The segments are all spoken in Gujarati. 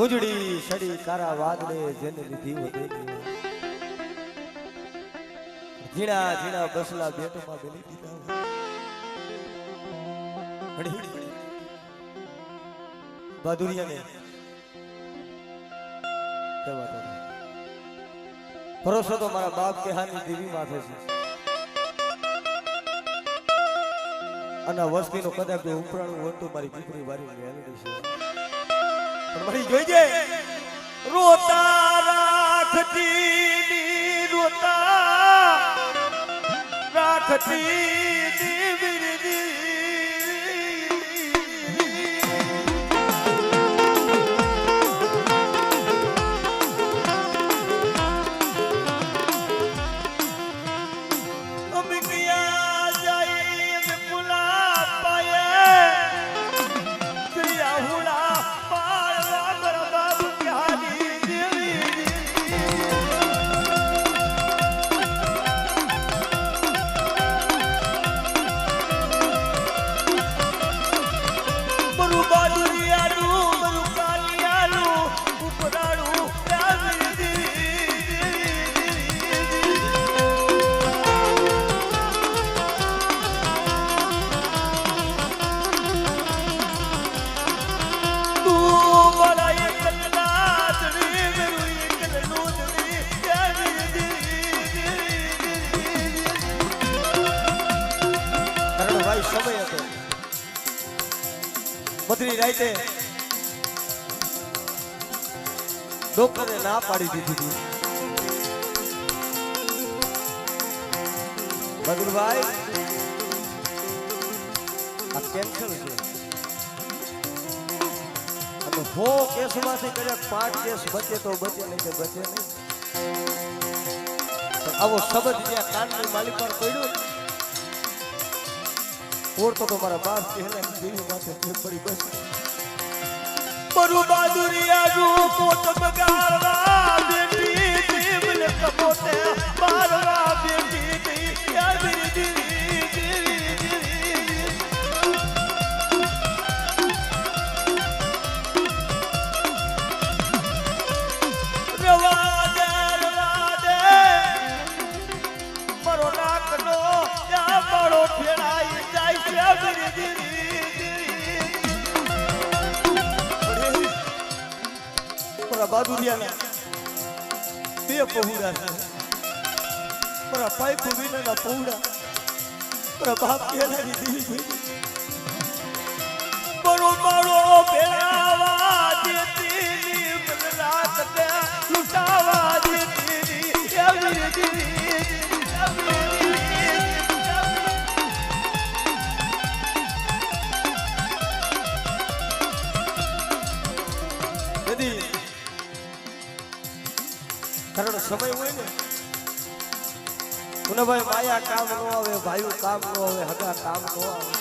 ઉજડી સડી કારા વાદળે જેને લીધી વધે ઝીણા ઝીણા બસલા બેટમાં બેલી દીધા બહાદુરિયાને ભરોસો તો મારા બાપ કે હાની દેવી માથે છે અને વસ્તીનો કદાચ જો ઉપરાણું હોય તો મારી દીકરી વારી મેલડી છે પણ મારી જોઈજે રોતા રાખતી દેવી સમય હતો બદરી રાઈતે ડોક્ટરે ના પાડી દીધી હતી બદરભાઈ આ કેન્સર છે અને 100 કેસમાંથી કદાચ 5 કેસ બચે તો બચે નહીં તો બચે નહીં આવો શબ્દ જ્યાં કાનની માલિક પર પડ્યો ઓળતો તો મારા બાપ પહેલા દેવી માથે પડી બસ બરુ બહાદુરિયા નું કોટ બગાડવા બેટી દેવને કપોતે મારવા બેટી યાદી બહાદુરિયાના બે પહોળા છે મારા પાઇપ વિનાના પહોળા મારા બાપ પહેલાની દેવી જોઈ બરો મારો ભેળાવા દેતી બલરાત દે લૂટાવા દેતી એવી દીદી કારણ સમય હોય ને મુનાભાઈ માયા કામ ન આવે ભાઈઓ કામ ન આવે હગા કામ ન આવે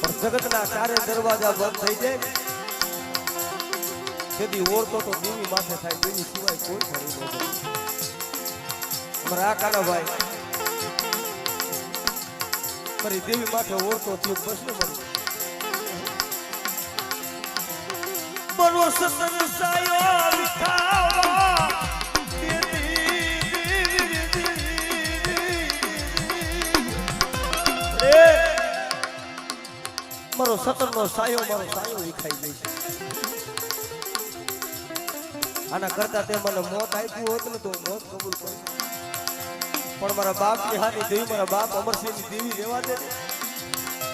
પણ જગતના ચારે દરવાજા બંધ થઈ જાય ને તેથી ઓળતો તો દેવી માથે થાય દેવી સિવાય કોઈ ખરી ન જાય અમારા આ કાનાભાઈ મારી દેવી માથે ઓળતો થયો બસ ને બરો સતન સાયો વિખાવા મારો સતનનો સાયો વિખાઈ ગઈ છે આના કરતા તે મને મોત આપ્યું હોત ને તો મોત કબૂલ કરું પણ મારા બાપ ની હાની દેવી મારા બાપ અમરસિંહ ની દેવી રહેવા દે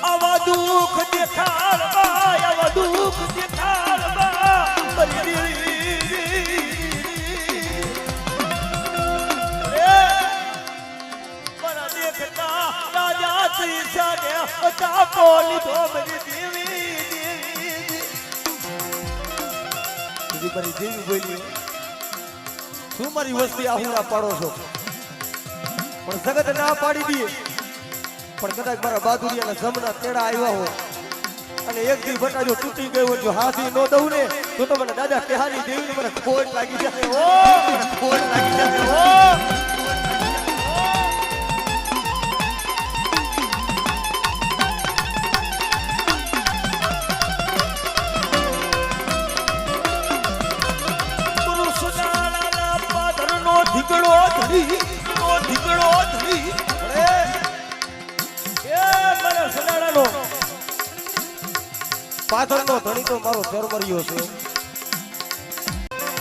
આવા દુઃખ દેખાડવા આવા દુઃખ દેખાડવા મારા દેખતા રાજા શ્રી સાને ચાપો લીધો મારી દેવી બોલી શું મારી વસ્તી આહુડા પાડો છો પણ જગત ના પાડી દઈએ પણ કદાચ મારા બહાદુરિયાના જમના તેડા આવ્યા હોય અને એક દી બટાજો તૂટી ગયો હોય જો હાથી નો દઉં ને તો મને દાદા કેહાની દેવીને મને ખોટ લાગી જશે ઓ મને ખોટ લાગી જશે ઓ સડાડાનો પાથરનો ધણી તો મારો ચરમરિયો છે.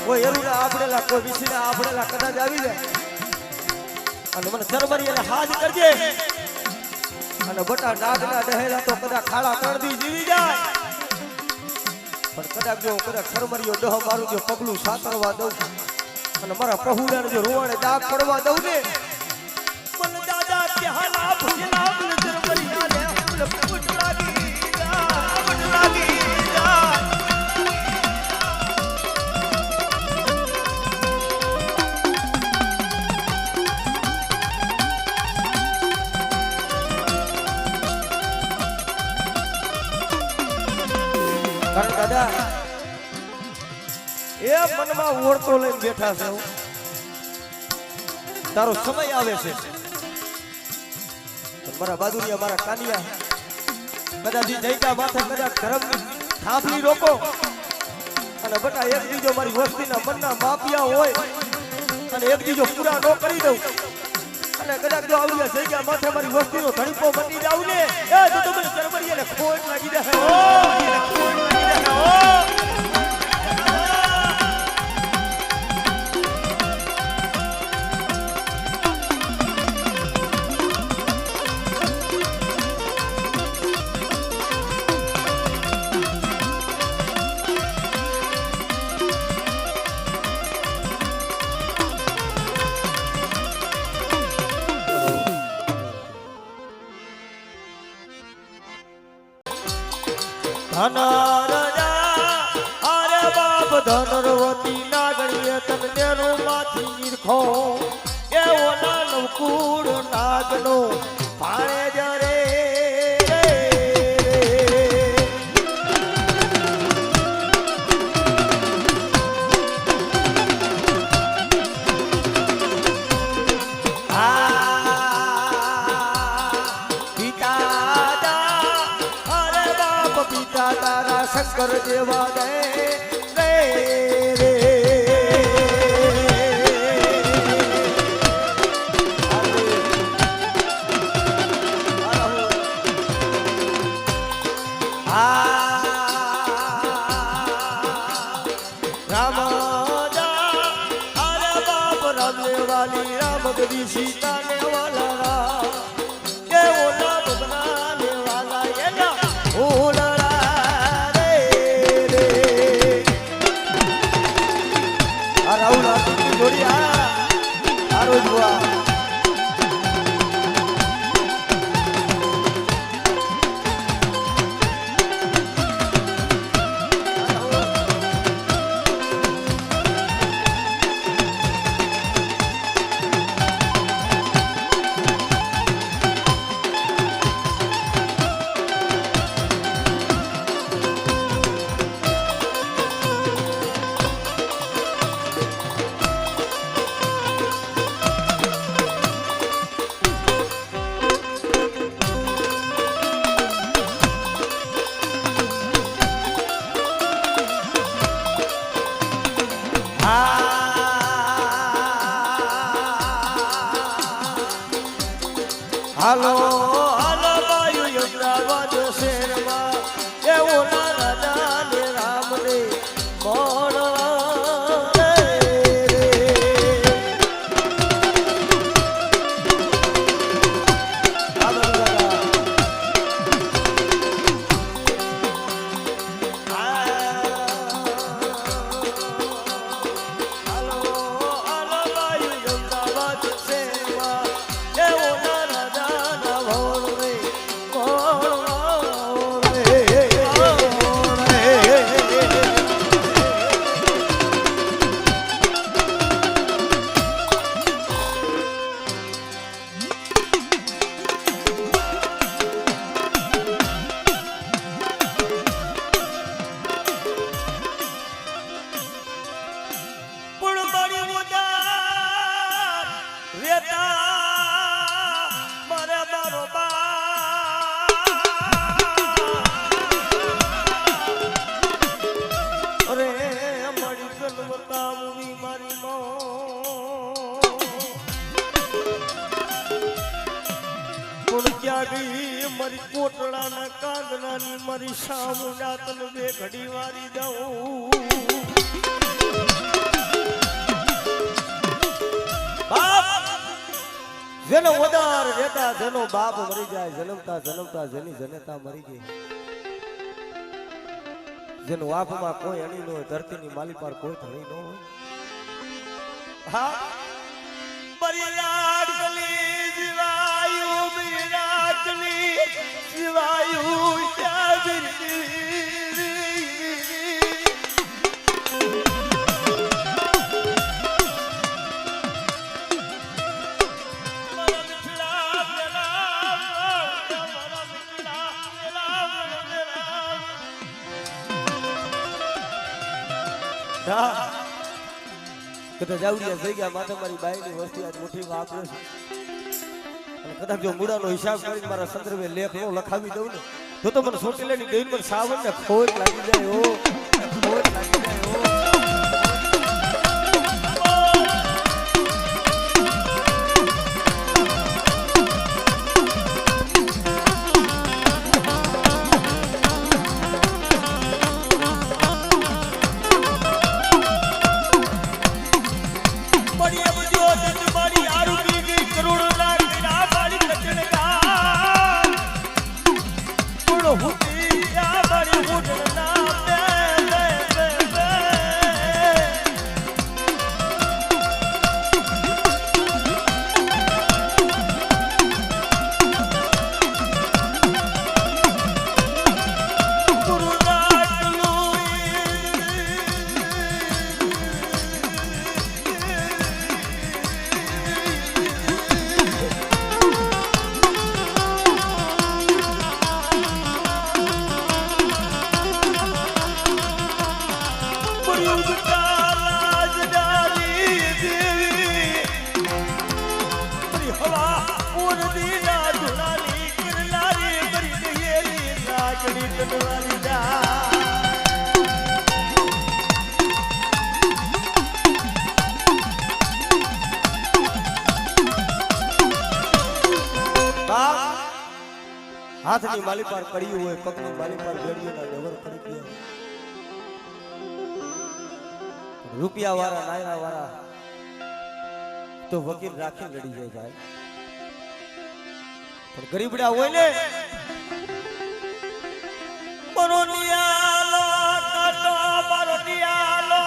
કોઈ એરુના આપડેલા કોઈ વિસીના આપડેલા કદાચ આવી જાય અને મને ચરમરિયાને હાજ કરજે અને બટા નાગના દહેલા તો કદાચ ખાડા તળદી જીવી જાય. પણ કદાચ જો કદાચ ચરમરિયો દહ મારું જો પગલું સાતરવા દઉં અને મારા પ્રભુડાને જો રોવાડે દાગ પડવા દઉં ને મને દાદા ત્યાં ના ભજના મને ચરમરિયાને મને ફૂટ લાગી જા. કારણ દાદા એ મનમાં ઓળતો લઈને બેઠા છે. તારો સમય આવે છે મારા બાદુરિયા મારા કાનિયા કદાચ જઈતા માથે કદાચ ધર્મની થાંભલી રોકો અને બટા એક બીજો મારી વસ્તીના મનના માપિયા હોય અને એક બીજો પૂરા ન કરી દઉં અને કદાચ જો આવી જાય જગ્યા માથે મારી વસ્તીનો ધણીપો બની જાવ ને એ તો મને ચરમરિયાને ખોટ લાગી જાય. ખોટ લાગી જાય. અરે બાપ ધનરવતી નાગણીએ તને રૂમાંથી ઈરખો એવો નાનો કુળ નાગનો ભાણે જરે શંકર જેવા દે રે રે રામ અરે બાપ રામને વાલી રામ ગદી સીતા ને વાલા રામ કેવો નામ બનાને વાલા એના ઓલા મારી કોટડાના કાંદનાની મારી સામુંડા તને બે ઘડી વારી દઉં જેનો વધાર રહેતા જેનો બાપ મરી જાય જન્મતા જન્મતા જેની જનેતા મરી ગઈ જેનો વાપમાં કોઈ અણી ન હોય ધરતીની માલી પર કોઈ ધણી ન હોય હા બરી લાડલી જીવાયું બરી લાડલી જીવાયું કદાચ જાવડિયા થઈ ગયા માથે મારી બાઈની વસ્તી આજ મુઠ્ઠી વાપરે છે અને કદાચ જો મૂડાનો હિસાબ કરીને મારા સંદર્ભે લેખ નો લખાવી દઉં ને તો મને સોટેલાની દઈને મને સાવન ને ખોટ લાગી જાય હો ખોટ લાગી જાય હો હાથની માલી પર પડ્યું હોય પગની માલી પર ગળીઓના ડવર પડી ગયા રૂપિયા વાળા નાયરા વાળા તો વકીલ રાખી લડી જાય ભાઈ પણ ગરીબડા હોય ને મારો નિયાલો કાટો મારો નિયાલો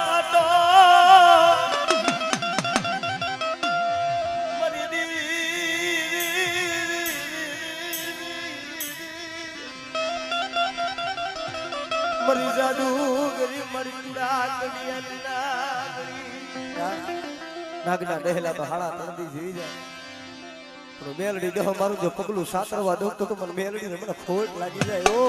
કાટો મરી જાદુ ગરી મરી કુડા કડિયા નાગના દહેલા તો હાડા તણદી જીવી જાય પણ મેલડી દેહ મારું જો પગલું સાતરવા દઉં તો મને મેલડી મને ખોટ લાગી જાય ઓ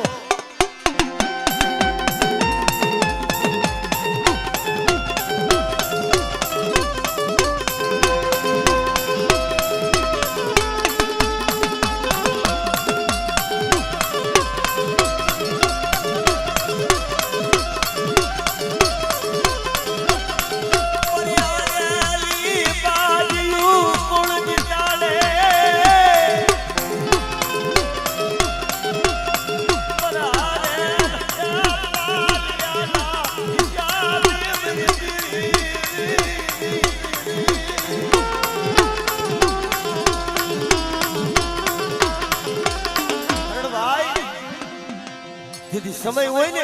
સમય હોય ને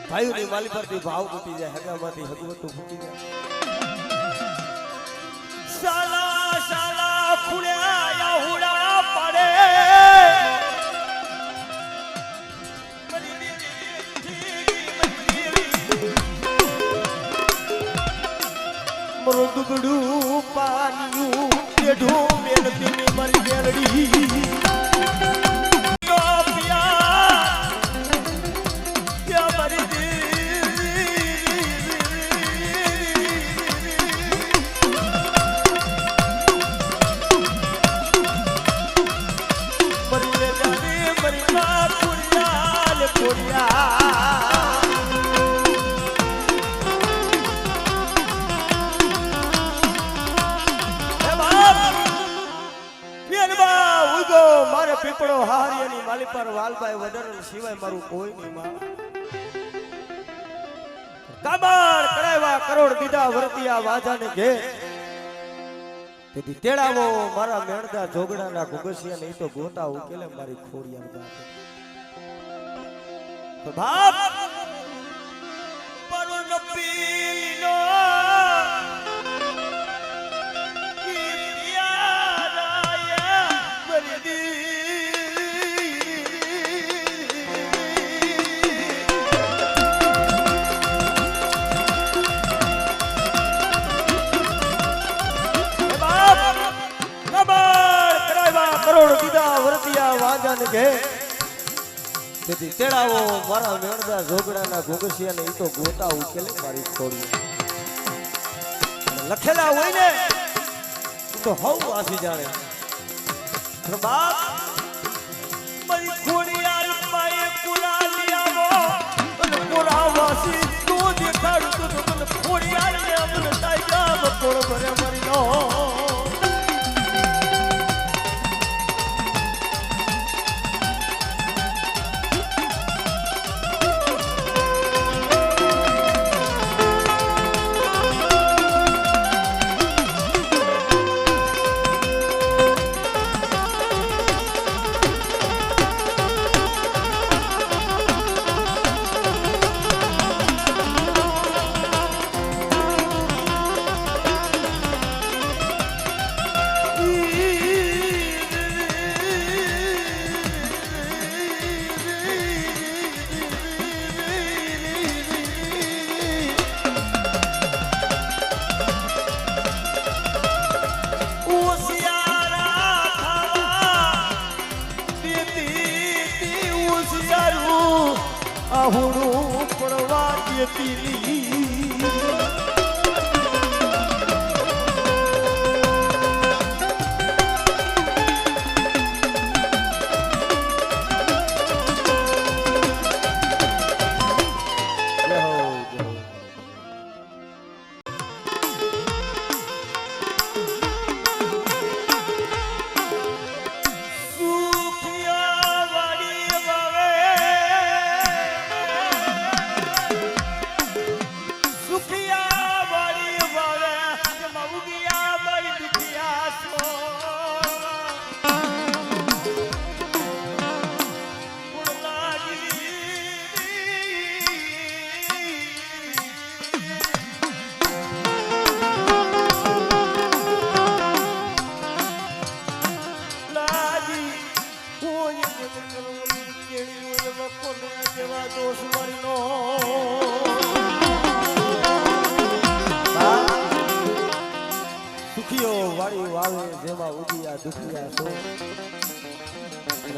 ભાઈઓની માલી પરથી ભાવ તૂટી જાય હગામાંથી હગવતું ફૂટી જાય સાલા સાલા ખુલ્યા હુડા પડે મરો દુગડું પાનિયું પેઢું મેલતી મારી બેલડી હારે પીપળો હારિયાની માલી પર વાલભાઈ વડન સિવાય મારું કોઈ નહીં માં કાબાળ કરાવ્યા કરોડ દીધા વર્તિયા વાજાને ઘેર તેથી તેડાવો મારા મેણદા જોગડાના ગુગસિયા નહીં તો ગોતા ઉકેલે મારી ખોડિયાર બાપ તો બાપ પરુન પીનો કરોડ દીધા વર્તિયા વાજાને ઘેર તેથી તેડાવો મારા મેણદા જોગડાના ઘોઘસિયાને ઈ તો ગોતા ઉકેલે મારી ખોડી લખેલા હોય ને તો હવ વાસી જાણે બાપ મારી ખોડિયાર પાએ કુલાલી આવો અને કોરા વાસી તો દેખાડું તો મને ખોડિયાર ને અમને તાઈગા કોળ ભરે મારી નો આહુડું પડવા દેતી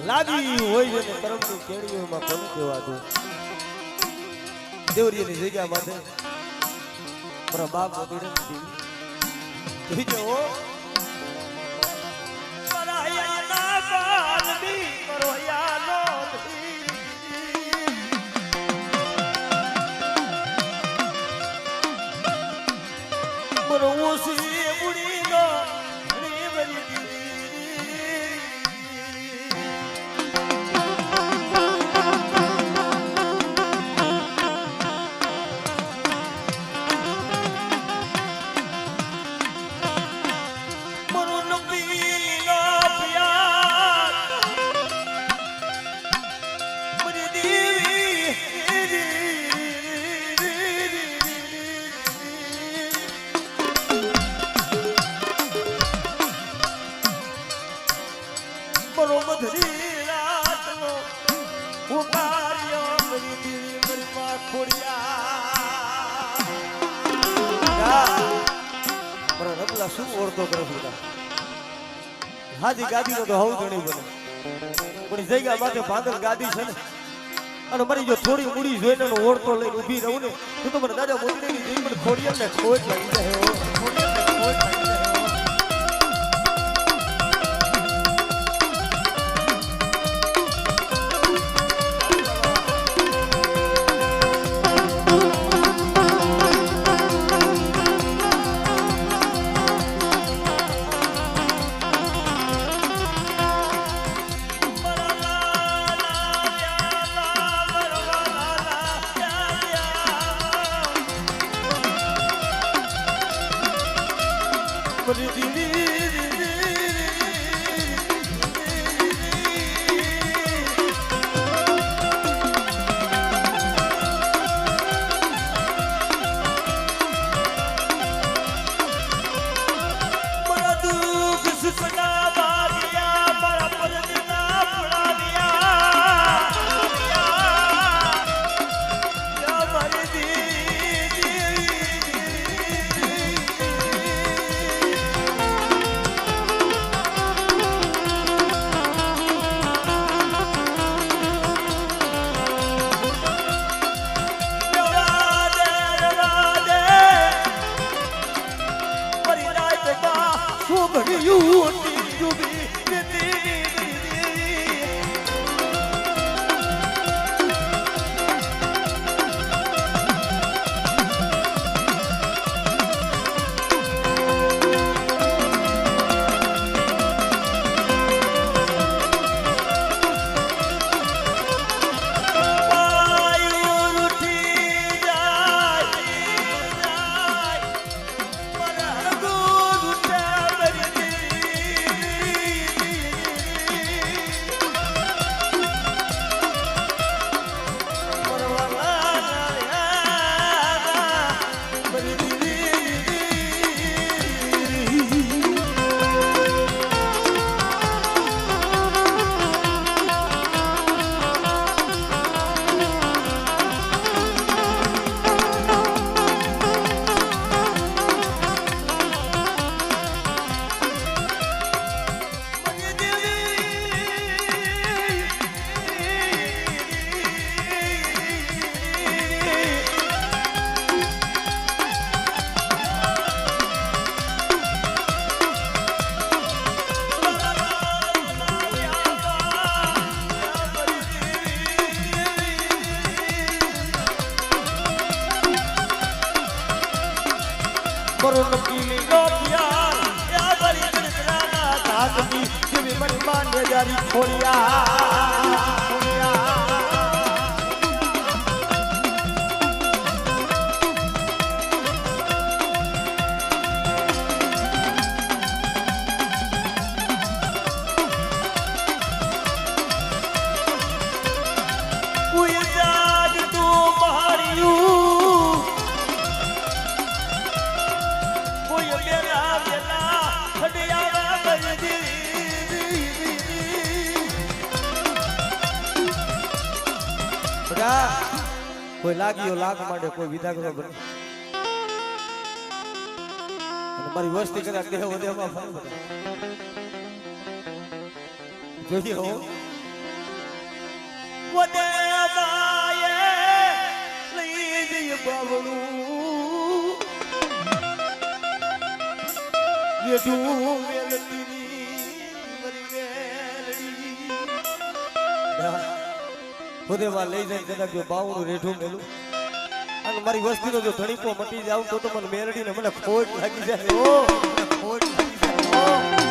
લાગી હોય છે કરમની કેડીઓમાં કોને કહેવાતું દેવરીની જગ્યા માટે મારા બાપ મોદી જોઈજો હો મરાયાના બાલની મરોયાનો મરોસી ઉડીનો રેવરી શું ઓળતો કરો છો હાજી ગાદી નો તો હવું ઘણી બને પણ જગ્યા માટે ભાંગલ ગાદી છે ને અને મારી જો થોડી મૂડી જોઈને ઓળતો લઈને ઊભી રહું ને તો મને દાદા મોદી ની મને ખોડિયાર ને ખોટ લાગી જાય ખોડિયાર ને ખોટ લાગી જાય મારો નકીલી નો પિયા યા બરી ગણતરાના ધાકની જેવી મની માને જારી ખોડિયા કોઈ લાગ્યો લાગ માટે કોઈ વિધા કરો બને મારી વસ્તી કદાચ દેહ વધેમાં ફરે બધા જોઈએ હો વધેમાએ લઈ જઈએ બાવળું યેઠું મેલતીની મરી મેલડી વધેવા લઈ જાય કદાચ જો બાવળું રેઠું મેલું અને મારી વસ્તીનો જો ધણીકો મટી જાવ તો મને મેલડીને મને ખોટ લાગી જાય ઓ ખોટ લાગી જાય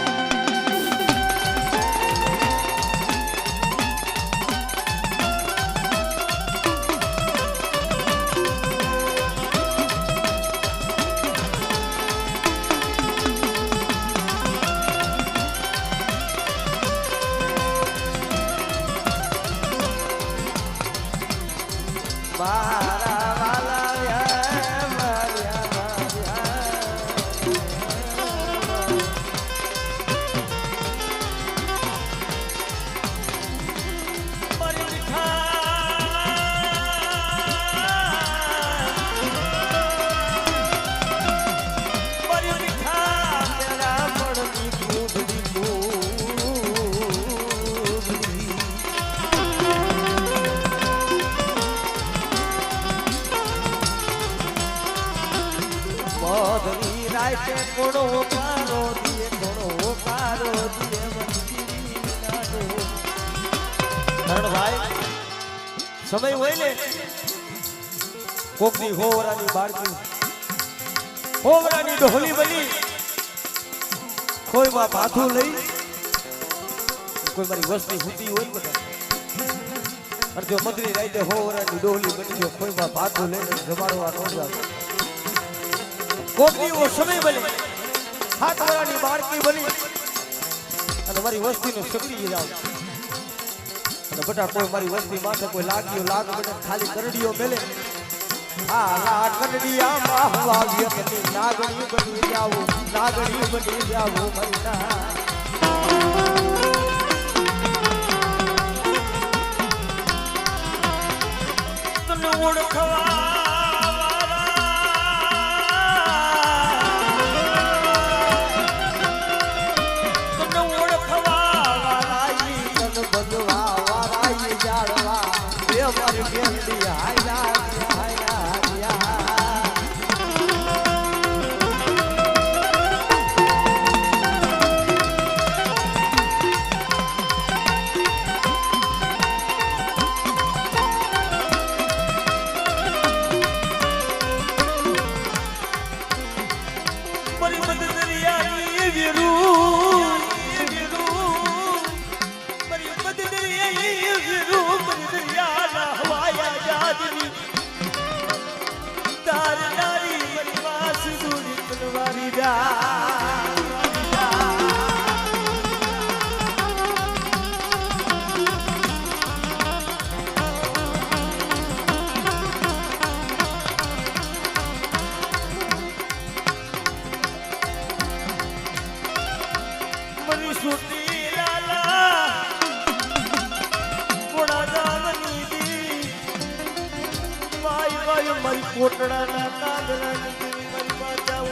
કોણો કારો દિયે કોણો કારો દિયે મંદિરી નાનો કારણ ભાઈ સમય હોય ને કોકની હોવરાની બાળકી હોવરાની ડોહલી બની કોઈ માં ભાથું લઈ કોઈ મારી વસ્તી હુતી હોય ને બધા અને જો મદરી રાઈતે હોવરાની ડોહલી બની જો કોઈ માં ભાથું લઈને જમાડવા ન જાવ કોકની વો સમય બને હાથ વાળાની બાળકી બની અને મારી વસ્તીનો સકડી જાવ અને બટા કોઈ મારી વસ્તી માથે કોઈ લાગ્યો લાગ બને ખાલી કરડીઓ મેલે આ લા કરડિયા માહવા વ્યકની નાગણી બની જાવું નાગણી બની જાવું મરના તને ઓળખવા કોટડા ના કાગરા ની મારી પાછા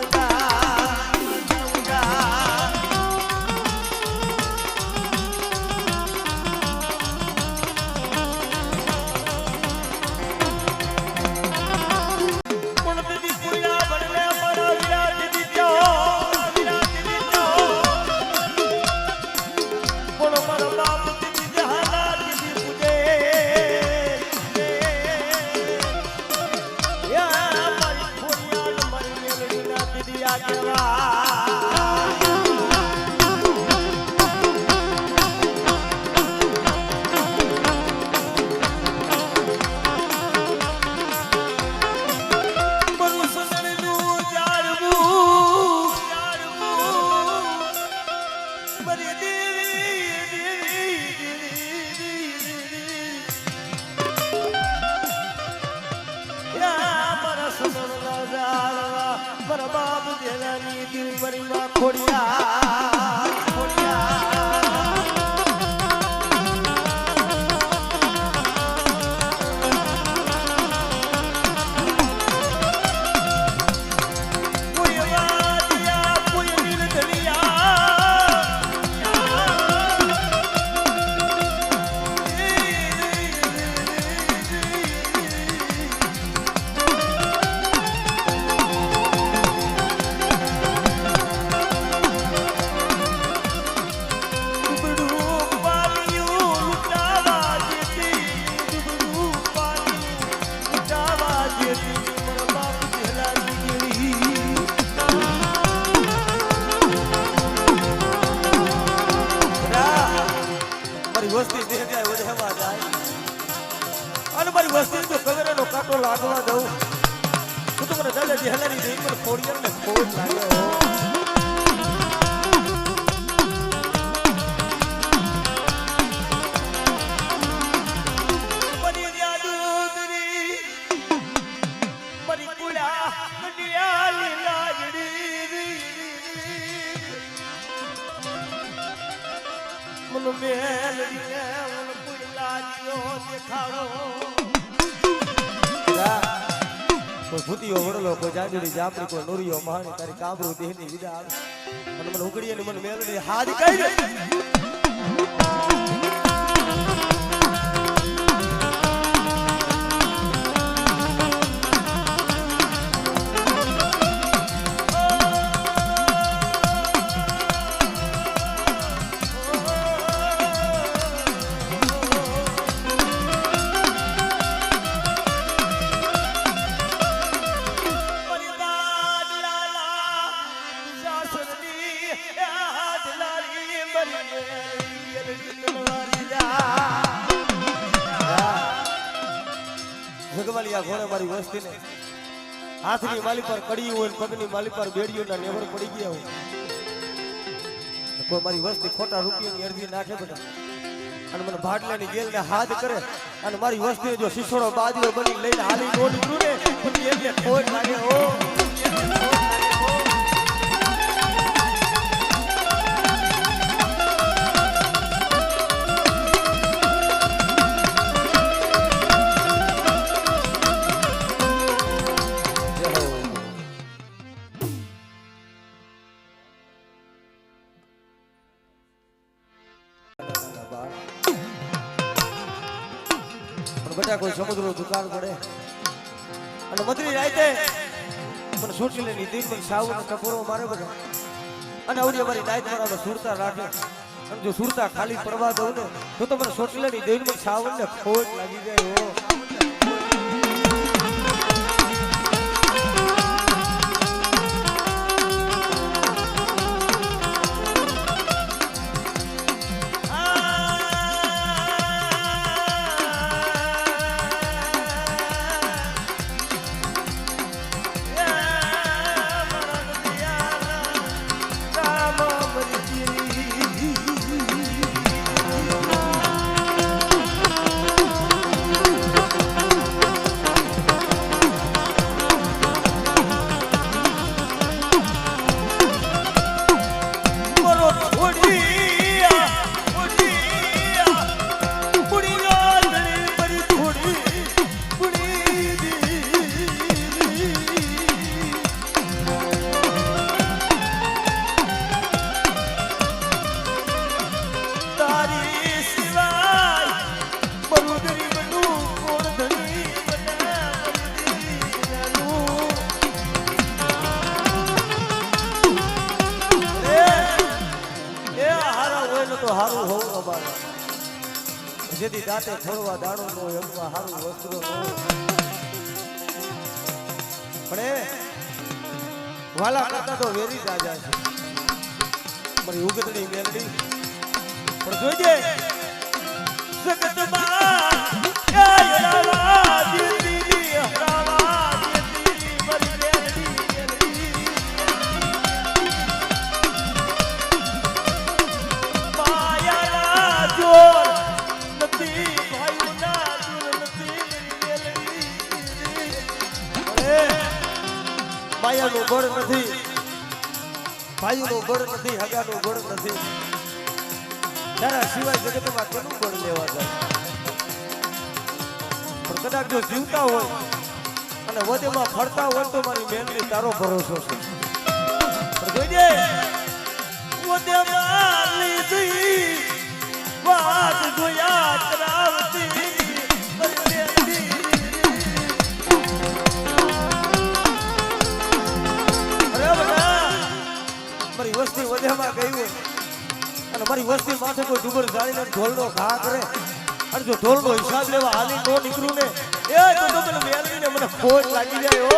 દેવાની દિલબરી માં ખોડિયા વસ્તી દે જાય વધેવા જાય અને મારી વસ્તી તો કગરેનો કાંટો લાગવા દઉં તું તો મને દાદાજી હલારી દઈ મને ખોડિયાર ને ખોડ લાગે હો મારી યાદુદરી મારી કુડા મંડિયાલી લાગડી મનો મેલડી ને મન પુલાજીઓ દેખાડો કોઈ ભૂતિયો વડલો કોઈ જાંજડી જાપડી કોઈ નોરિયો મહાણી તારી કાબરૂ દેહની વિદા આવે અને મને ઉગડીએ ને મને મેલડી હાથ કઈ દે જગવાલિયા ઘોડે મારી વસ્તીને હાથની માલી પર કડી હોય પગની માલી પર બેડીઓના નેવર પડી ગયા હોય કોઈ મારી વસ્તી ખોટા રૂપિયાની અરજી નાખે બધા અને મને ભાડલાની ગેલને હાથ કરે અને મારી વસ્તી જો શીશોડો બાજુઓ બની લઈને હાલી દોડ ઉડું ને પછી એટલે ખોટ લાગે હો કોઈ સમુદ્ર દુકાન પડે અને મધરી રાતે મને સોચી લેની દિન મને સાવ ને ટપોરો મારે બધા અને આવડી અમારી નાઈટ મારા સુરતા રાખે અને જો સુરતા ખાલી પડવા દઉં ને તો મને સોચી લેની દિન મને સાવ ને ખોટ લાગી જાય હો હારું હોવું અમારે જેથી દાંતે છોડવા દાણો નો એમમાં હારું વસ્ત્રો નો પણ વાલા કરતા તો વેરી રાજા છે મારી ઉગતની મેલડી પણ જોઈજે જગતમાં યારા દીદી હરાવા દીદી મારી મેલડી માયાનું બળ નથી ભાઈઓનો બળ નથી, હગાનો બળ નથી, તારા સિવાય જગતમાં કેનું બળ લેવા જાય? પણ કદાચ જો જીવતા હોય અને વધેમાં ફરતા હોય તો મારી મેલની તારો ભરોસો છે. પણ જોઈજે વધેમાં લીધી વાત જોયા કરાવતી મારી વસ્તી વધ્યામાં ગઈ હોય અને મારી વસ્તી માથે કોઈ ડુબર જાળીને ઢોલનો ઘા કરે અને જો ઢોલનો હિસાબ લેવા હાલી નો નીકળું ને એ તો તમે મેળવીને મને ખોટ લાગી જાય.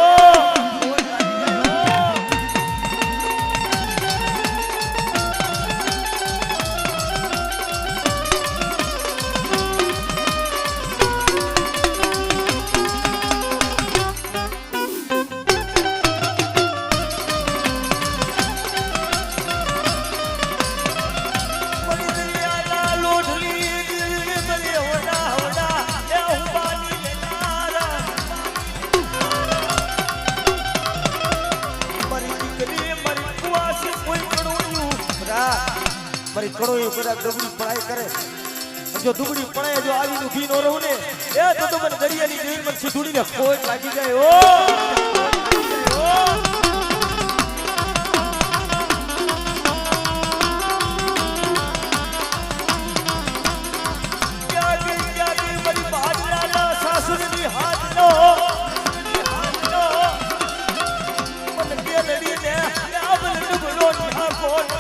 મારી કડો એ કદાચ ડબડી પડાઈ કરે, જો દુબડી પડાય જો આવીને ઊભી ન રહું ને એ તો મને દરિયાની જમીન માં સીધુડીને ખોટ લાગી જાય. મારી બાજરા સાસુની હાથ નો મને કે લડીને આબલ ડુબડો ની કોટ